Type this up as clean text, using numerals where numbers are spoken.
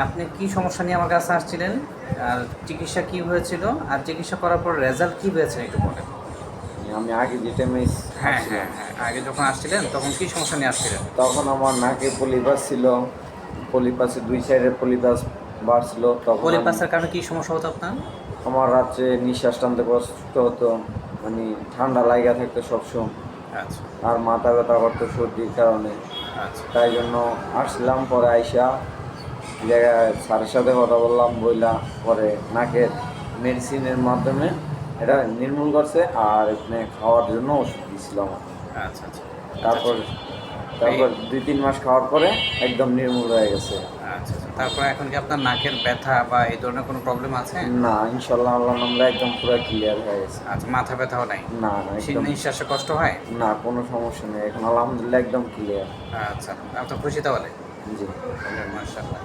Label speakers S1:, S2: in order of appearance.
S1: আপনি কি সমস্যা নিয়ে আমার কাছে আসছিলেন, আর চিকিৎসা কি হয়েছিল, আর চিকিৎসা করার পর রেজাল্ট কি হয়েছে একটু বলেন।
S2: আমি আগে যে টাইমে
S1: হ্যাঁ হ্যাঁ
S2: আসছিলাম,
S1: হ্যাঁ, আগে যখন আসছিলেন তখন কি সমস্যা নিয়ে আসছিলেন?
S2: তখন আমার নাকে পলিপাস ছিল। পলিপাসে দুই সাইডে পলিপাস বাড়ছিল। তখন আমি
S1: পলিপাসের কারণে কি সমস্যা হতো আপনার?
S2: আমার রাত্রে নিঃশ্বাস টানতে কষ্ট হতো, মানে ঠান্ডা লাগা থাকতো সবসময়।
S1: আচ্ছা
S2: আর মাথা ব্যথা করতো সর্দির কারণে।
S1: আচ্ছা
S2: তাই জন্য আসছিলাম। পরে আইসা জায়গায় স্যারের সাথে কথা বললাম, বইলা পরে নাকের মেডিসিনের মাধ্যমে এটা নির্মূল করছে। আর এখানে খাওয়ার জন্য ওষুধ দিয়েছিল আমার।
S1: আচ্ছা আচ্ছা
S2: তারপর
S1: আচ্ছা এই
S2: তারপর 2-3 মাস খাওয়ার পরে একদম নির্মূল হয়ে গেছে।
S1: আচ্ছা আচ্ছা, তারপরে এখন কি আপনার নাকের ব্যথা বা এই ধরনের কোনো প্রবলেম আছে?
S2: না, ইনশাল্লাহ আল্লাহ নামলে একদম পুরো ক্লিয়ার হয়ে গেছে।
S1: আচ্ছা, মাথা ব্যথাও নাই?
S2: না না, একদম
S1: নিঃশ্বাসে কষ্ট হয়?
S2: না, কোনো সমস্যা নেই এখন, আলহামদুলিল্লাহ একদম ক্লিয়ার।
S1: আচ্ছা, আপনি খুশি তাহলে?
S2: জি।
S1: মাশাআল্লাহ।